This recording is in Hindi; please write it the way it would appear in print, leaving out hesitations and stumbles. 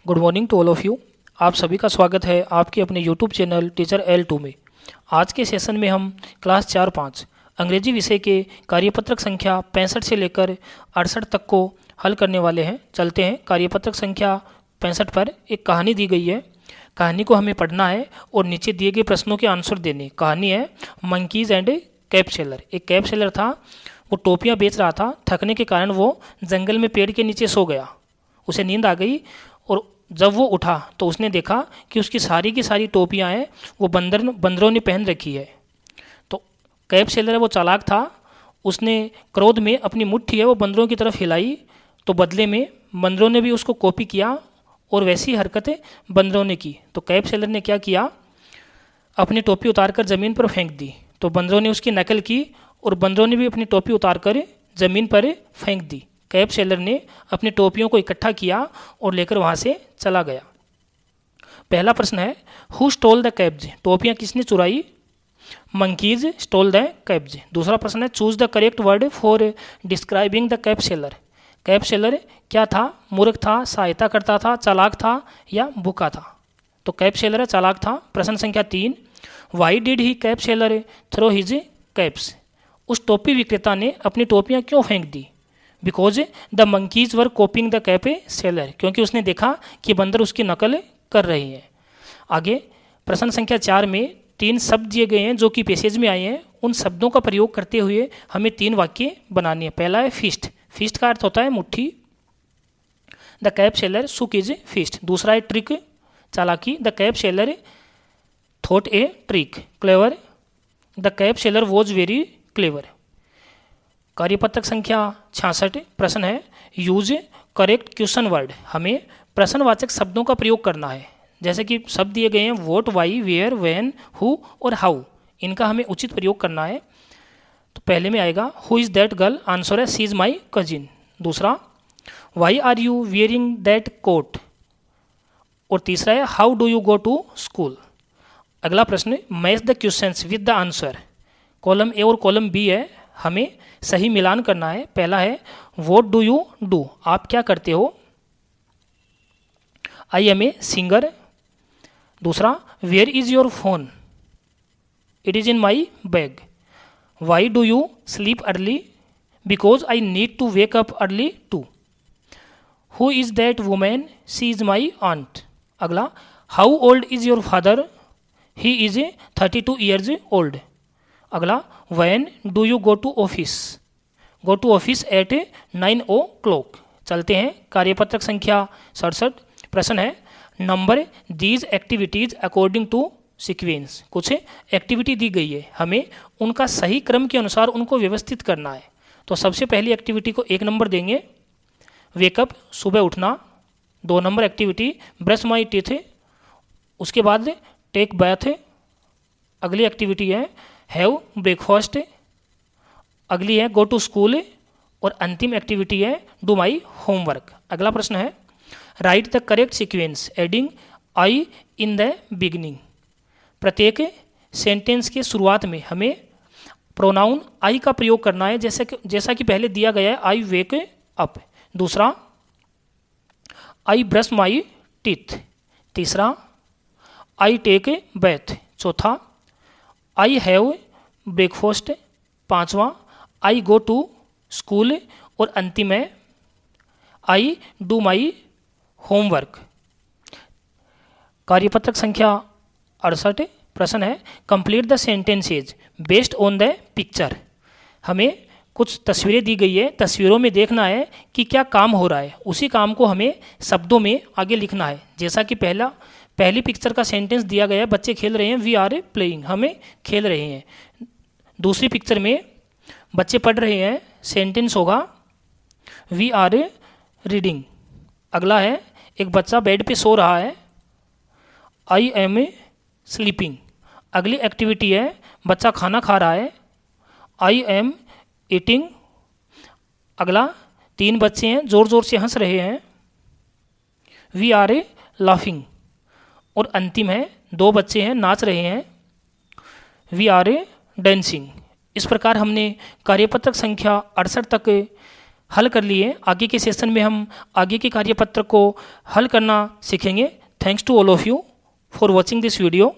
Good morning to all of you. आप सभी का स्वागत है आपके अपने यूट्यूब चैनल टीचर L2 में। आज के सेशन में हम क्लास 4-5 अंग्रेजी विषय के कार्यपत्रक संख्या 65 से लेकर 68 तक को हल करने वाले हैं। चलते हैं। कार्यपत्रक संख्या 65 पर एक कहानी दी गई है। कहानी को हमें पढ़ना है और नीचे दिए गए प्रश्नों के आंसर देने। कहानी है मंकीज़ एंड कैप सेलर। एक कैप सेलर था, वो टोपियाँ बेच रहा था। थकने के कारण वो जंगल में पेड़ के नीचे सो गया। उसे नींद आ गई और जब वो उठा तो उसने देखा कि उसकी सारी की सारी टोपियाँ हैं वो बंदरों ने पहन रखी है। तो कैप सेलर वो चालाक था, उसने क्रोध में अपनी मुट्ठी है वो बंदरों की तरफ हिलाई, तो बदले में बंदरों ने भी उसको कॉपी किया और वैसी हरकतें बंदरों ने की। तो कैप सेलर ने क्या किया, अपनी टोपी उतारकर ज़मीन पर फेंक दी। तो बंदरों ने उसकी नकल की और बंदरों ने भी अपनी टोपी उतारकर ज़मीन पर फेंक दी। कैप सेलर ने अपनी टोपियों को इकट्ठा किया और लेकर वहाँ से चला गया। पहला प्रश्न है हु स्टोल द कैप्स। टोपियाँ किसने चुराई? Monkeys stole the caps. दूसरा प्रश्न है choose the correct word for describing the cap seller. Cap seller क्या था? मूर्ख था, सहायता करता था, चालाक था या भूखा था? तो कैप सेलर चालाक था। प्रश्न संख्या 3 why did he cap seller throw his caps. उस टोपी विक्रेता ने अपनी टोपियाँ क्यों फेंक दी? Because the monkeys were copying the cap seller. क्योंकि उसने देखा कि बंदर उसकी नकल कर रहे हैं। आगे प्रश्न संख्या 4 में 3 शब्द दिए गए हैं जो कि पैसेज में आए हैं। उन शब्दों का प्रयोग करते हुए हमें 3 वाक्य बनानी है। पहला है फिस्ट। फिस्ट का अर्थ होता है मुट्ठी। The cap seller suck is fist. दूसरा है ट्रिक, चालाकी। The cap seller thought a trick, clever. The cap seller was very clever. कार्यपत्रक संख्या 66 प्रश्न है यूज करेक्ट क्वेश्चन वर्ड। हमें प्रश्नवाचक शब्दों का प्रयोग करना है। जैसे कि शब्द दिए गए हैं what, why, where, when, who और हाउ। इनका हमें उचित प्रयोग करना है। तो पहले में आएगा who is that girl. Answer है सी इज़ माई कजिन। दूसरा why are you wearing that coat. और तीसरा है how do you go to school. अगला प्रश्न match the questions with the answer. Column A और कॉलम बी है, हमें सही मिलान करना है। पहला है वॉट डू यू डू। आप क्या करते हो? I am a singer. दूसरा where is your phone. It is in my bag. Why do you sleep early. Because I need to wake up early too. Who is that women. She is my aunt. अगला how old is your father. He is 32 years old. अगला when do you go to office. Go to office at 9 o'clock। चलते हैं कार्यपत्रक संख्या 67 प्रश्न है number these activities according to sequence. कुछ एक्टिविटी दी गई है, हमें उनका सही क्रम के अनुसार उनको व्यवस्थित करना है। तो सबसे पहली एक्टिविटी को 1 नंबर देंगे, वेकअप, सुबह उठना। 2 number activity brush my teeth. उसके बाद टेक बैथ। अगली एक्टिविटी है हैव ब्रेकफास्ट। अगली है गो टू स्कूल। और अंतिम एक्टिविटी है डू माई होमवर्क। अगला प्रश्न है right the correct sequence adding I in the beginning. प्रत्येक सेंटेंस के शुरुआत में हमें प्रोनाउन आई का प्रयोग करना है, जैसा कि पहले दिया गया है आई वेक अप। दूसरा आई ब्रश माई टीथ। तीसरा आई टेक बैथ। चौथा आई हैव ब्रेकफास्ट। पांचवा आई गो टू स्कूल। और अंतिम है आई डू माई होमवर्क। कार्यपत्रक संख्या 68 प्रश्न है complete the sentences based on the picture. हमें कुछ तस्वीरें दी गई है, तस्वीरों में देखना है कि क्या काम हो रहा है, उसी काम को हमें शब्दों में आगे लिखना है। जैसा कि पहली पिक्चर का सेंटेंस दिया गया है बच्चे खेल रहे हैं, वी आर प्लेइंग, हमें खेल रहे हैं। दूसरी पिक्चर में बच्चे पढ़ रहे हैं, सेंटेंस होगा वी आर रीडिंग। अगला है एक बच्चा बेड पे सो रहा है, आई एम स्लीपिंग। अगली एक्टिविटी है बच्चा खाना खा रहा है, आई एम ईटिंग। अगला 3 बच्चे हैं ज़ोर ज़ोर से हंस रहे हैं, वी आर लाफिंग। और अंतिम है 2 बच्चे हैं नाच रहे हैं, वी आर डांसिंग। इस प्रकार हमने कार्यपत्रक संख्या 68 तक हल कर लिए। आगे के सेशन में हम आगे के कार्यपत्र को हल करना सीखेंगे। Thanks to all of you for watching this video.